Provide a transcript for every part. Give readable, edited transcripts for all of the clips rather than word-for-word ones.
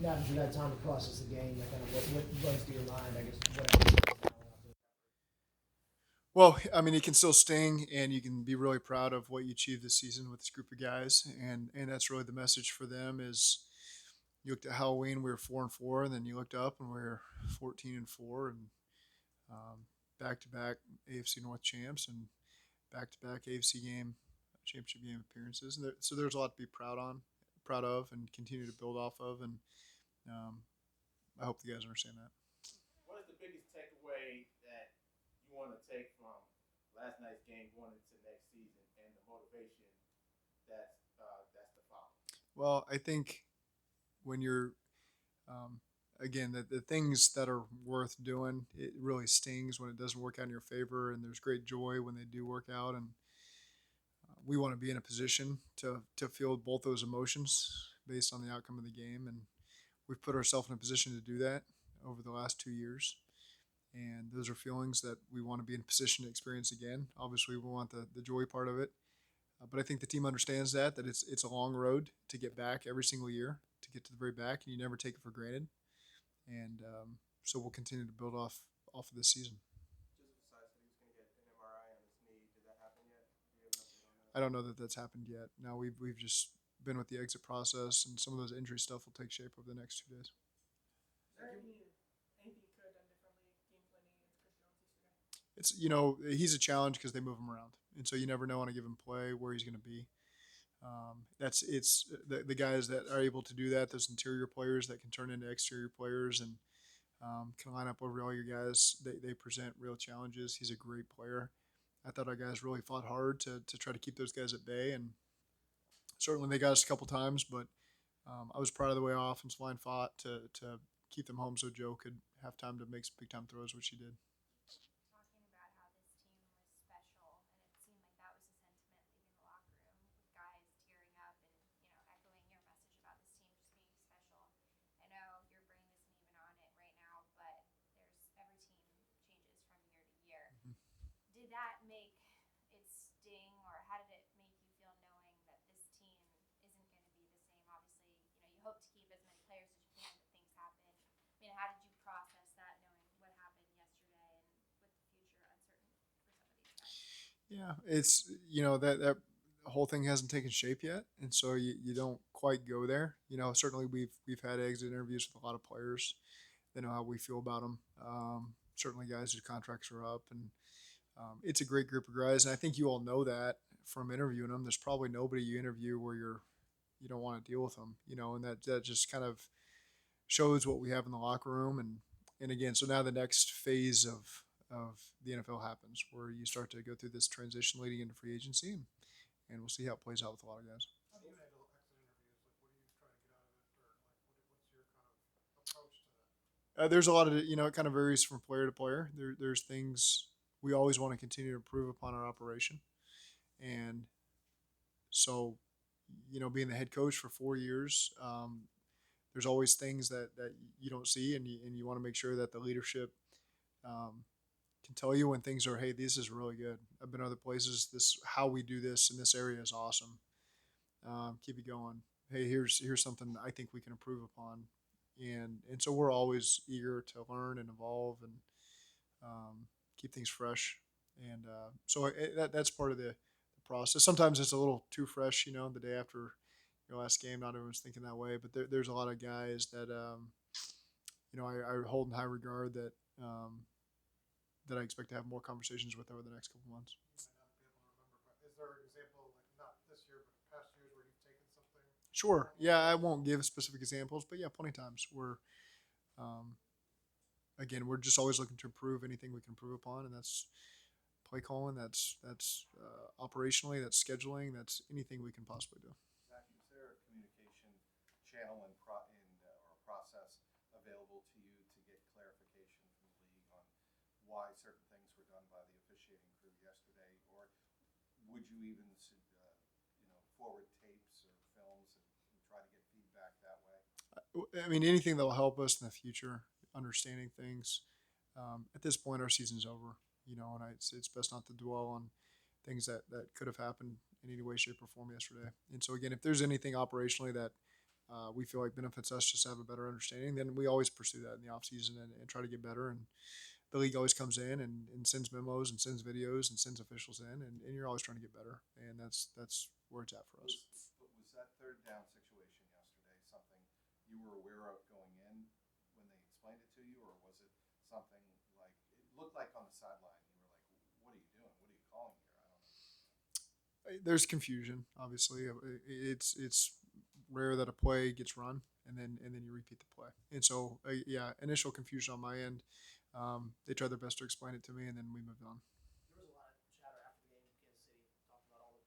Now that you've had time to process the game, like kind of what runs through your mind, I guess, what Well, I mean, it can still sting, and you can be really proud of what you achieved this season with this group of guys, and that's really the message for them. Is you looked at Halloween, we were 4-4, and then you looked up and we were 14-4, and back to back AFC North champs and back to back AFC game championship game appearances. And so there's a lot to be proud of, and continue to build off of, and um, I hope the guys understand that. What is the biggest takeaway that you want to take from last night's game going into next season and the motivation that's the follow? Well, I think when you're Um, again, the things that are worth doing, it really stings when it doesn't work out in your favor, and there's great joy when they do work out. And we want to be in a position to feel both those emotions based on the outcome of the game. And we've put ourselves in a position to do that over the last 2 years. And those are feelings that we want to be in a position to experience again. Obviously, we want the joy part of it. But I think the team understands that it's a long road to get back every single year, to get to the very back, and you never take it for granted. And so we'll continue to build off of this season. Just besides that he was going to get an MRI on his knee, did that happen yet? Do you have an update on that? I don't know that that's happened yet. Now we've just been with the exit process, and some of those injury stuff will take shape over the next 2 days. Is there anything you could have done differently game planning against Chris Jones yesterday? It's he's a challenge because they move him around, and so you never know on a given play where he's going to be. That's it's the guys that are able to do that. Those interior players that can turn into exterior players and can line up over all your guys. They present real challenges. He's a great player. I thought our guys really fought hard to try to keep those guys at bay, and certainly they got us a couple times. But I was proud of the way our offensive line fought to keep them home so Joe could have time to make some big time throws, which he did. Talking about how this team was special, and it seemed like that was the sentiment leaving the locker room with guys tearing up and echoing your message about this team just being special. I know your brain isn't even on it right now, but there's every team changes from year to year. Did that make it sting, or how did it make you feel knowing that this team isn't going to be the same? Obviously, you hope to keep as many players as you can, but things happen. I mean, how did you process that knowing what happened yesterday and with the future uncertain for some of these guys? Yeah, it's that whole thing hasn't taken shape yet, and so you don't quite go there. Certainly we've had exit interviews with a lot of players. They know how we feel about them. Certainly, guys whose contracts are up, and it's a great group of guys. And I think you all know that from interviewing them. There's probably nobody you interview where you don't want to deal with them. And that just kind of shows what we have in the locker room. And again, so now the next phase of the NFL happens, where you start to go through this transition leading into free agency, and we'll see how it plays out with a lot of guys. How do you handle exit interviews? Like, what are you trying to get out of it, or like, what's your kind of approach to that? There's a lot of it kind of varies from player to player. There's things we always want to continue to improve upon our operation, and so being the head coach for 4 years, there's always things that you don't see, and you want to make sure that the leadership um, can tell you when things are, hey, this is really good. I've been other places. This how we do this in this area is awesome. Keep it going. Hey, here's something I think we can improve upon, and so we're always eager to learn and evolve and keep things fresh. And so that's part of the process. Sometimes it's a little too fresh, the day after your last game. Not everyone's thinking that way, but there's a lot of guys that I hold in high regard that I expect to have more conversations with over the next couple months. You might not be able to remember, but is there an example, like not this year, but past years, where you've taken something Sure. from Yeah, I won't give specific examples, but yeah, plenty of times where, um, again, we're just always looking to improve anything we can improve upon, and that's play calling, that's operationally, that's scheduling, that's anything we can possibly do. Zach, is there a communication channel or process available to you to get clarification from the league on why certain things were done by the officiating crew yesterday, or would you even forward tapes or films and try to get feedback that way? I mean, anything that will help us in the future, understanding things. At this point, our season's over, and it's best not to dwell on things that could have happened in any way, shape, or form yesterday. And so, again, if there's anything operationally that we feel like benefits us just to have a better understanding, then we always pursue that in the off season and try to get better. And the league always comes in and sends memos and sends videos and sends officials in, and you're always trying to get better. And that's where it's at for us. Was that third down situation yesterday something you were aware of going in when they explained it to you, or was it something like it looked like on the sideline you were like, "What are you doing? What are you calling here?" I don't know. There's confusion, obviously. It's rare that a play gets run and then you repeat the play. And so, yeah, initial confusion on my end. They tried their best to explain it to me, and then we moved on. There was a lot of chatter after the game in Kansas City, talked about all the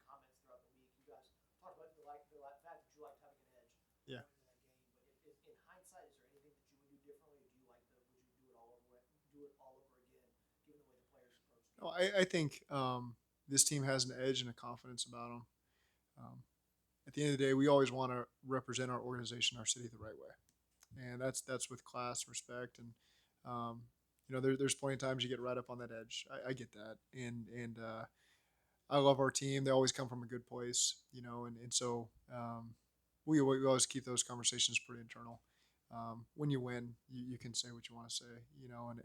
comments throughout the week. You guys talked about the fact that you liked having an edge Yeah. going into that game. But in hindsight, is there anything that you would do differently, or do you like the? Would you do it all over again, given the way the players approached the No, game? I think this team has an edge and a confidence about them. At the end of the day, we always want to represent our organization, our city, the right way, and that's with class, respect, and there's plenty of times you get right up on that edge. I get that, and I love our team. They always come from a good place, and so we always keep those conversations pretty internal. When you win, you can say what you want to say,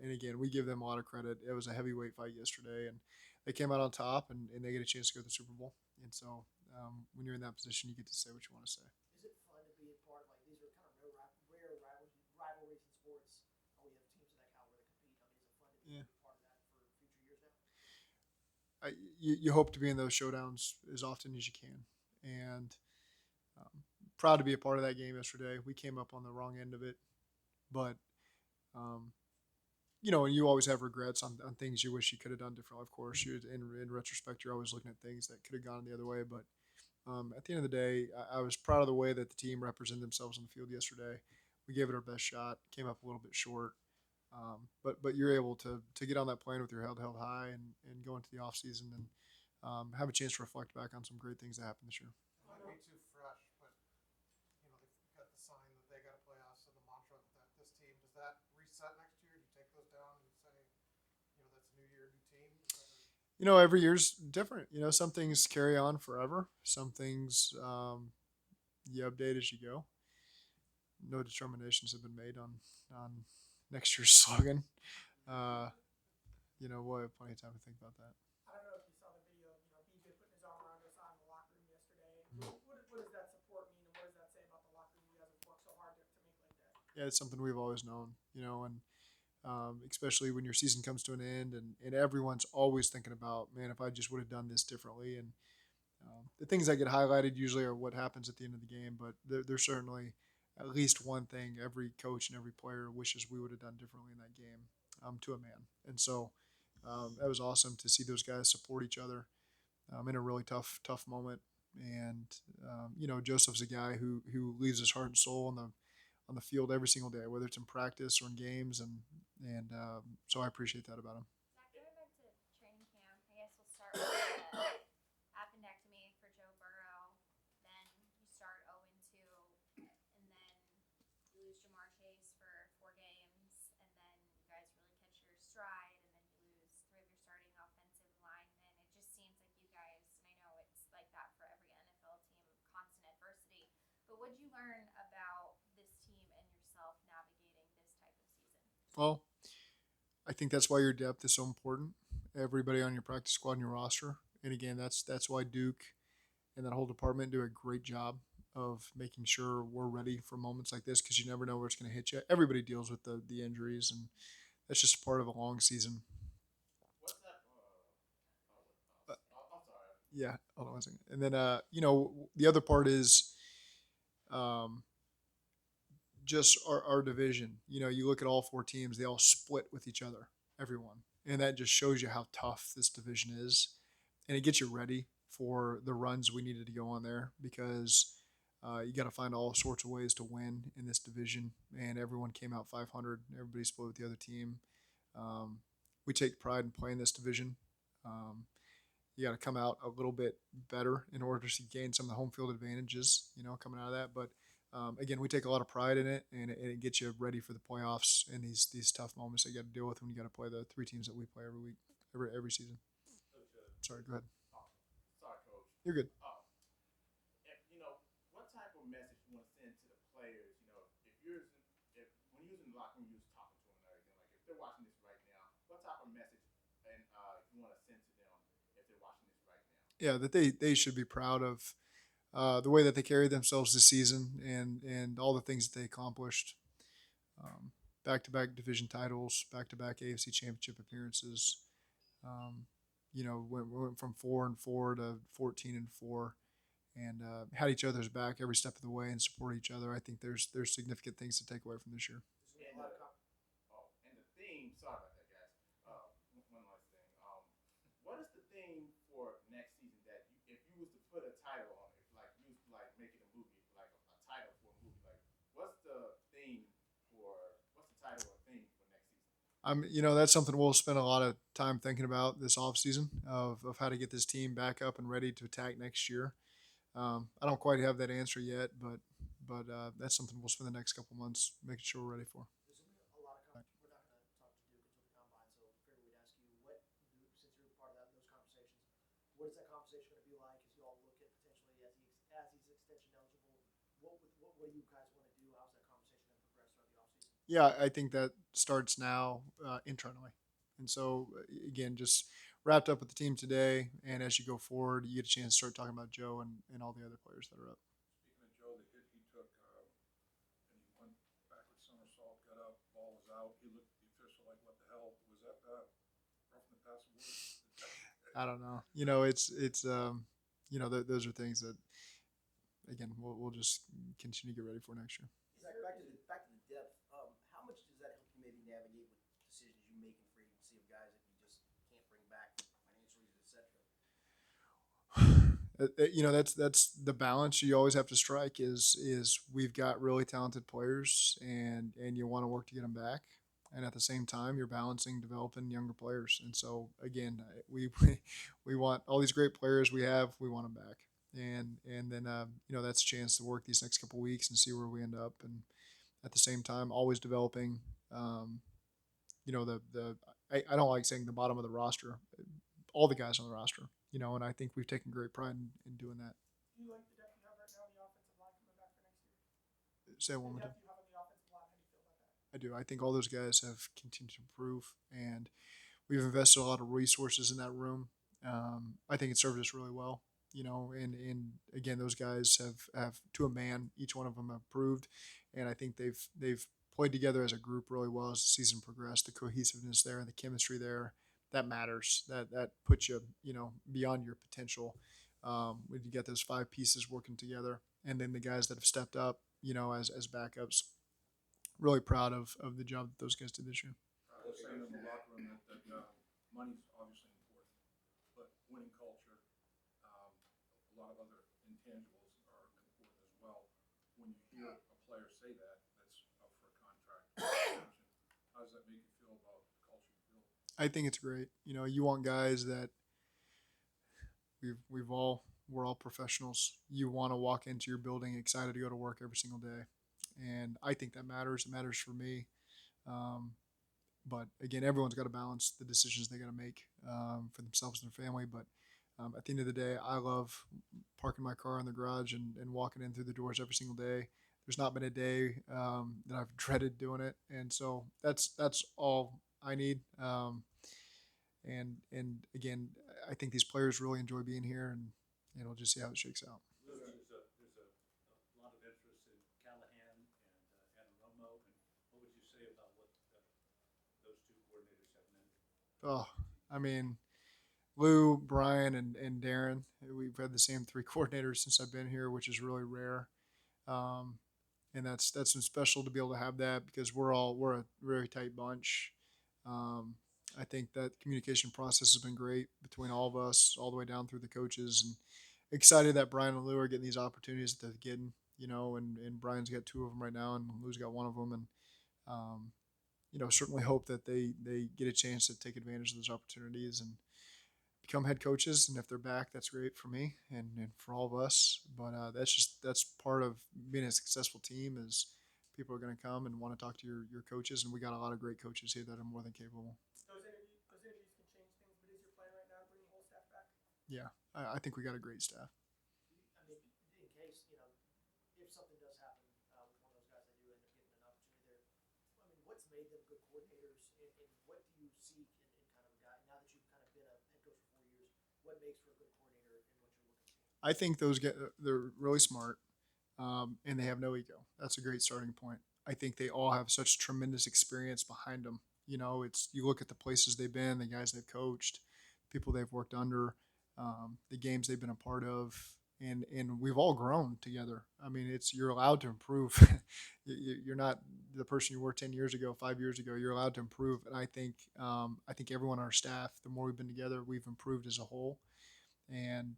and again, we give them a lot of credit. It was a heavyweight fight yesterday, and they came out on top, and they get a chance to go to the Super Bowl. And so when you're in that position, you get to say what you want to say. Is it fun to be a part of, like, these are kind of rare rivalries in sports? We have teams of that caliber that compete. I mean, is it fun to be Yeah. a part of that for future years now? You hope to be in those showdowns as often as you can, and proud to be a part of that game yesterday. We came up on the wrong end of it, but um, and you always have regrets on things you wish you could have done differently. Of course, in retrospect, you're always looking at things that could have gone the other way. But at the end of the day, I was proud of the way that the team represented themselves on the field yesterday. We gave it our best shot, came up a little bit short, but you're able to get on that plane with your head held high and go into the off season and have a chance to reflect back on some great things that happened this year. It might be too fresh, but they've got the sign that they got to play us and the mantra that this team does that reset next year. Do you take those down and say, that's a new year, new team? Every year's different. Some things carry on forever. Some things you update as you go. No determinations have been made on next year's slogan. We'll have plenty of time to think about that. I don't know if you saw the video of, BJ putting his arm around Osai in the locker room yesterday. What does that support mean, and what does that say about the locker room you guys have worked so hard to make like that? Yeah, it's something we've always known, and especially when your season comes to an end and everyone's always thinking about, man, if I just would have done this differently. And the things that get highlighted usually are what happens at the end of the game, but there's certainly at least one thing every coach and every player wishes we would have done differently in that game, to a man. And so that was awesome to see those guys support each other in a really tough moment. And Joseph's a guy who leaves his heart and soul on the field every single day, whether it's in practice or in games, and so I appreciate that about him. Zach, going back to training camp, I guess we'll start with the appendectomy for Joe Burrow. Then you start 0-2, and then you lose Jamar Chase for 4 games, and then you guys really catch your stride, and then you lose 3 of your starting offensive linemen. It just seems like you guys, and I know it's like that for every NFL team, constant adversity. But what did you learn about this team and yourself navigating this type of season? Well, I think that's why your depth is so important. Everybody on your practice squad and your roster, and again, that's why Duke and that whole department do a great job of making sure we're ready for moments like this, because you never know where it's going to hit you. Everybody deals with the injuries, and that's just part of a long season. What's that? I'm sorry. Yeah, hold on one second. And then the other part is just our division. You look at all 4 teams; they all split with each other, everyone, and that just shows you how tough this division is, and it gets you ready for the runs we needed to go on there, because you got to find all sorts of ways to win in this division, and everyone came out 500. Everybody split with the other team. We take pride in playing this division. You got to come out a little bit better in order to gain some of the home field advantages, coming out of that. But again, we take a lot of pride in it, and it gets you ready for the playoffs and these tough moments that you got to deal with when you got to play the 3 teams that we play every week, every season. Sorry, go ahead. Sorry, Coach. You're good. What type of message you want to send Yeah, that they should be proud of the way that they carried themselves this season and all the things that they accomplished. Um, Back-to-back division titles, back-to-back AFC Championship appearances. Um, went from 4-4 to 14-4, and had each other's back every step of the way and support each other. I think there's significant things to take away from this year. There's And gonna be a lot of and the theme. Sorry about that, guys. One last thing. What is the theme for next season that you, if you was to put a title on it, like you was like making a movie, like a title for a movie, like what's the theme what's the title or theme for next season? That's something we'll spend a lot of time thinking about this offseason of how to get this team back up and ready to attack next year. I don't quite have that answer yet, but that's something we'll spend the next couple months making sure we're ready for. There's gonna be a lot of we're not gonna talk to Duke until the combine, so figured we'd ask you since you're part of those conversations, what is that conversation gonna be like as you all look at potentially as he's extension eligible? What do you guys want to do? How's that conversation gonna progress throughout the offseason? Yeah, I think that starts now internally. And so, again, just wrapped up with the team today. And as you go forward, you get a chance to start talking about Joe and all the other players that are up. Speaking of Joe, the hit he took, and he went backward somersault, got up, ball was out. He looked at the official like, "What the hell was that? Roughing the passer?" I don't know. Those are things that, again, we'll just continue to get ready for next year. Zach, back to the depth. How much does that help you maybe navigate with decisions you make in free agency of guys that you just can't bring back financially, etc.? That's the balance you always have to strike. Is we've got really talented players, and you want to work to get them back, and at the same time you're balancing developing younger players. And so again, we want all these great players we have. We want them back, and then that's a chance to work these next couple weeks and see where we end up, and at the same time always developing. I don't like saying the bottom of the roster, all the guys on the roster. And I think we've taken great pride in doing that. Do you like the depth you have right now on the offensive line coming back for next year? Say it one The more time. depth you have on the offensive line, how do you feel about that? I do. I think all those guys have continued to improve, and we've invested a lot of resources in that room. I think it served us really well. And again, those guys have to a man, each one of them have proved, and I think they've played together as a group really well as the season progressed. The cohesiveness there and the chemistry there, that matters. That puts you beyond your potential when you get those five pieces working together, and then the guys that have stepped up, as backups. Really proud of the job that those guys did this year. I was saying in the locker room that money's obviously important, but winning culture, a lot of other intangibles are important as well. When you hear a player say that, that's up for a contract extension, how does that make you feel about the culture you build? I think it's great. You want guys that we're all professionals. You want to walk into your building excited to go to work every single day, and I think that matters. It matters for me. But again, everyone's got to balance the decisions they got to make for themselves and their family. But at the end of the day, I love parking my car in the garage and walking in through the doors every single day. There's not been a day that I've dreaded doing it, and so that's all I need. And again, I think these players really enjoy being here, and we'll just see how it shakes out. There's a lot of interest in Callahan and Romo. And what would you say about what those two coordinators have meant? Oh, I mean, Lou, Brian, and Darren. We've had the same three coordinators since I've been here, which is really rare. And that's been special to be able to have that because we're a very tight bunch. I think that communication process has been great between all of us, all the way down through the coaches, and excited that Brian and Lou are getting these opportunities that they're getting. And Brian's got two of them right now, and Lou's got one of them, and certainly hope that they get a chance to take advantage of those opportunities and become head coaches. And if they're back, that's great for me and for all of us. But that's part of being a successful team is people are going to come and want to talk to your coaches. And we got a lot of great coaches here that are more than capable. Those interviews can change things, but is your plan right now to bring the whole staff back? Yeah, I think we got a great staff. I mean, in case if something does happen with one of those guys, they do end up getting an opportunity there. I mean, what's made them good coordinators, and what do you seek in kind of a guy now that you've kind of been a head coach for 4 years? What makes for a good coordinator in I think they're really smart, and they have no ego. That's a great starting point. I think they all have such tremendous experience behind them. You know, it's you look at the places they've been, the guys they've coached, people they've worked under, the games they've been a part of, and we've all grown together. I mean, it's you're allowed to improve. You're not the person you were 10 years ago, 5 years ago. You're allowed to improve, and I think everyone on our staff, the more we've been together, we've improved as a whole, and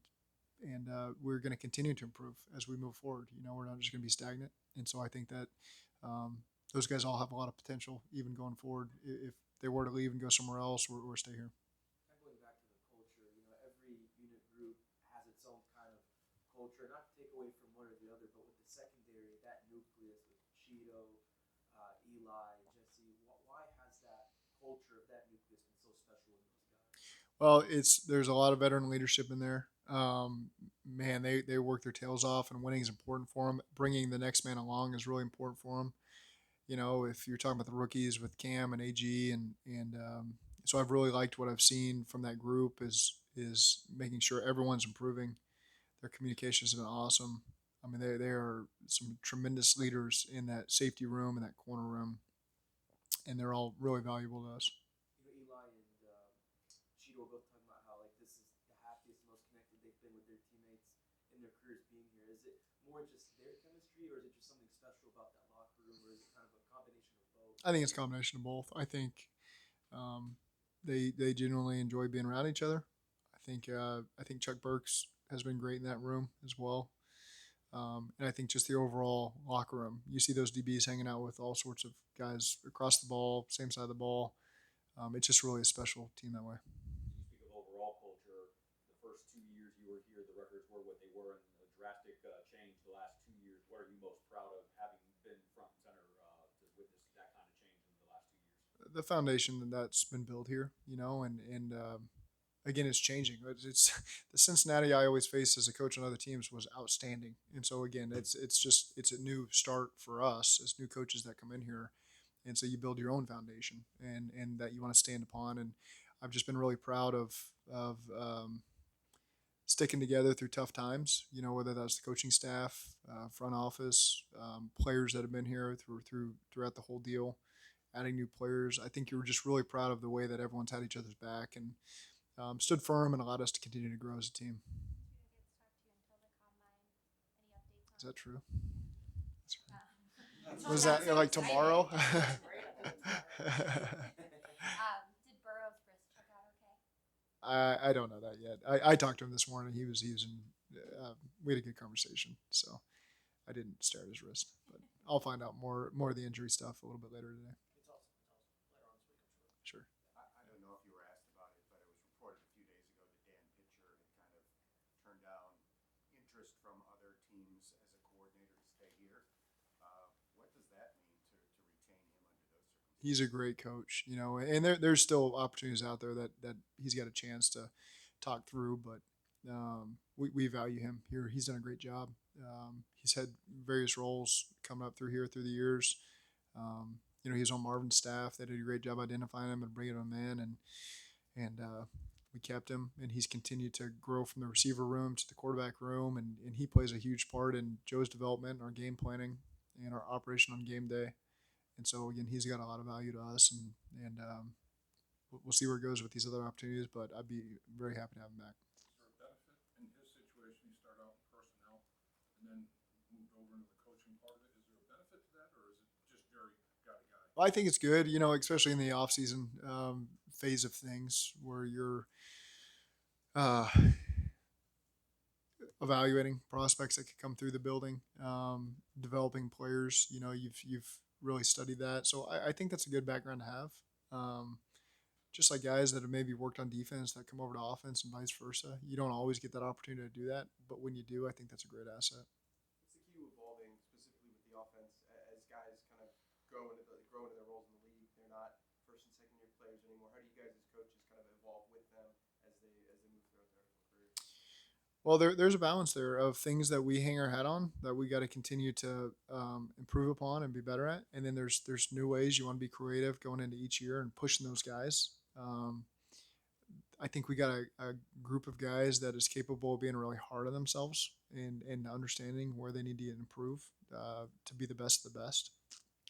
we're going to continue to improve as we move forward. You know, we're not just going to be stagnant, and so I think that those guys all have a lot of potential, even going forward. If they were to leave and go somewhere else, or stay here. Kind of going back to the culture, every unit group has its own kind of culture. Not to take away from one or the other, but with the secondary, that nucleus with Cheeto, Eli, Jesse, why has that culture of that nucleus been so special with those guys? Well, it's there's a lot of veteran leadership in there. Man, they work their tails off, and winning is important for them. Bringing the next man along is really important for them. You know, if you're talking about the rookies with Cam and AG, and so I've really liked what I've seen from that group is making sure everyone's improving. Their communications have been awesome. I mean, they are some tremendous leaders in that safety room and that corner room, and they're all really valuable to us. Eli and Cheeto were both talking about how like this is the happiest, most connected they've been with their teammates in their careers being here. Is it more just their chemistry, or is it just something special about that locker room, or is it kind of a combination of both? I think it's a combination of both. I think they genuinely enjoy being around each other. I think Chuck Burks has been great in that room as well. And I think just the overall locker room. You see those DBs hanging out with all sorts of guys across the ball, same side of the ball. It's just really a special team that way. You speak of overall culture. The first 2 years you were here, the records were what they were, and a drastic change the last 2 years. What are you most proud of having been front and center to witness that kind of change in the last 2 years? The foundation that's been built here, and again, it's changing. It's the Cincinnati I always faced as a coach on other teams was outstanding, and so again, it's a new start for us as new coaches that come in here, and so you build your own foundation and that you want to stand upon. And I've just been really proud of sticking together through tough times. You know, whether that's the coaching staff, front office, players that have been here throughout the whole deal, adding new players. I think you were just really proud of the way that everyone's had each other's back and stood firm and allowed us to continue to grow as a team. Is that true? Was that like tomorrow? Did Burrow's wrist check out okay? I don't know that yet. I talked to him this morning. He was in. We had a good conversation, so I didn't stare at his wrist. But I'll find out more of the injury stuff a little bit later today. It's awesome. Later on this week, I'm sure. Sure. I don't know if you were asked about it, but it was reported a few days ago that Dan Pitcher had kind of turned down interest from other teams as a coordinator to stay here. What does that mean to retain him under those circumstances? He's a great coach, and there's still opportunities out there that he's got a chance to talk through, but we value him here. He's done a great job. He's had various roles coming up through the years. He's on Marvin's staff. They did a great job identifying him and bringing him in, and we kept him, and he's continued to grow from the receiver room to the quarterback room, and he plays a huge part in Joe's development, our game planning, and our operation on game day. And so again, he's got a lot of value to us, and we'll see where it goes with these other opportunities. But I'd be very happy to have him back. Is there a benefit in his situation? He started out in personnel and then moved over into the coaching part of it. Is there a benefit to that, or is it just very got a guy? Well, I think it's good, especially in the off-season phase of things where you're evaluating prospects that could come through the building, developing players. You've really studied that, so I think that's a good background to have. Just like guys that have maybe worked on defense that come over to offense and vice versa. You don't always get that opportunity to do that, but when you do, I think that's a great asset. What's the key to evolving, specifically with the offense, as guys kind of grow into their roles in the league? They're not first and second year players anymore. How do you guys as coaches kind of evolve with them as they move throughout their careers? Well, there's a balance there of things that we hang our hat on that we got to continue to improve upon and be better at, and then there's new ways you want to be creative going into each year and pushing those guys. I think we got a group of guys that is capable of being really hard on themselves and understanding where they need to improve to be the best of the best.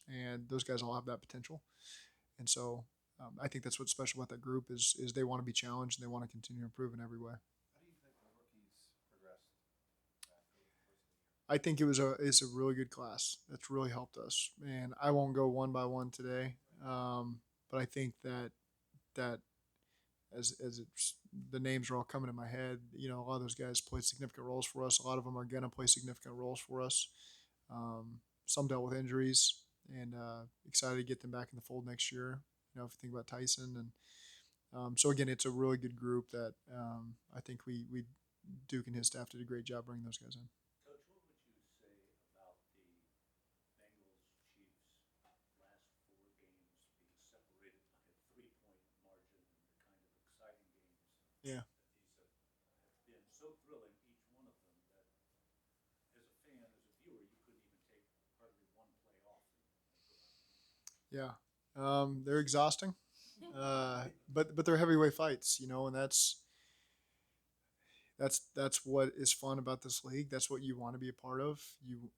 And those guys all have that potential. And so I think that's what's special about that group is they want to be challenged and they want to continue to improve in every way. How do you think the rookies progressed after the first of the year? I think it's a really good class. That's really helped us. And I won't go one by one today, but I think that as it's, the names are all coming in my head. You know, a lot of those guys played significant roles for us. A lot of them are gonna play significant roles for us. Some dealt with injuries, and excited to get them back in the fold next year. You know, if you think about Tyson, and so again, it's a really good group that I think we Duke and his staff did a great job bringing those guys in. Coach, what would you say about the Bengals Chiefs last 4 games being separated by a 3-point margin and the kind of exciting games Yeah. that these have been so thrilling, each one of them, that as a fan, as a viewer, you couldn't even take hardly one play off and put on the game. Yeah, they're exhausting, but they're heavyweight fights, you know, and that's what is fun about this league. That's what you want to be a part of. You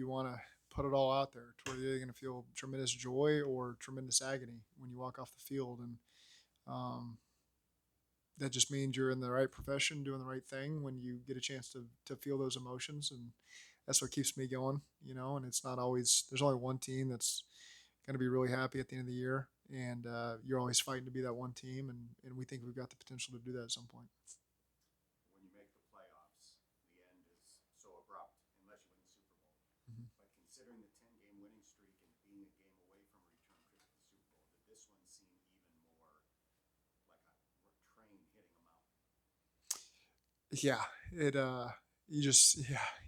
want to put it all out there to where you're going to feel tremendous joy or tremendous agony when you walk off the field, and that just means you're in the right profession, doing the right thing when you get a chance to feel those emotions, and that's what keeps me going, you know. And it's not always there's only one team that's going to be really happy at the end of the year, and you're always fighting to be that one team, and we think we've got the potential to do that at some point. When you make the playoffs, the end is so abrupt unless you win the Super Bowl. Mhm. But considering the 10-game winning streak and being a game away from a return trip to the Super Bowl, did this one seem even more like a train hitting a mountain? Yeah, it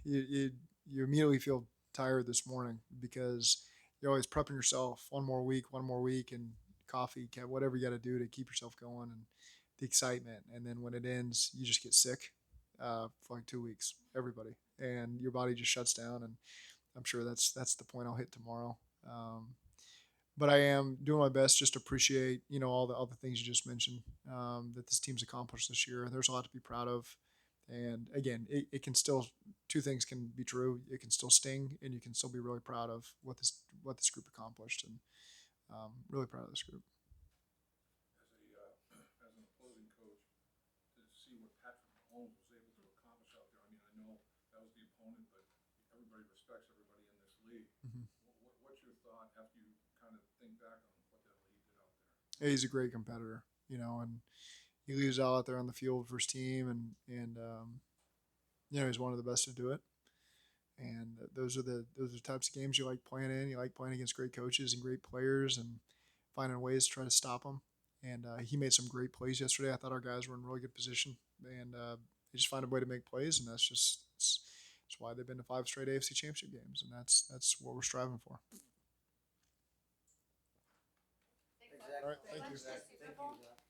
you immediately feel tired this morning because you're always prepping yourself one more week, and coffee, whatever you got to do to keep yourself going, and the excitement. And then when it ends, you just get sick for like 2 weeks, everybody, and your body just shuts down. And I'm sure that's the point I'll hit tomorrow. But I am doing my best just to appreciate, you know, all the things you just mentioned that this team's accomplished this year. There's a lot to be proud of. And again, it can still, two things can be true. It can still sting, and you can still be really proud of what this group accomplished, and really proud of this group. As an opposing coach, to see what Patrick Mahomes was able to accomplish out there. I mean, I know that was the opponent, but everybody respects everybody in this league. Mhm. What's your thought after you kind of think back on what the hell he did out there? Yeah, he's a great competitor, you know, and he leaves it all out there on the field for his team, and you know, he's one of the best to do it. And those are the types of games you like playing in. You like playing against great coaches and great players, and finding ways to try to stop them. And he made some great plays yesterday. I thought our guys were in really good position, and they just find a way to make plays, and that's why they've been to 5 straight AFC Championship games, and that's what we're striving for. Exactly. All right, thank you. Thank you, Zach.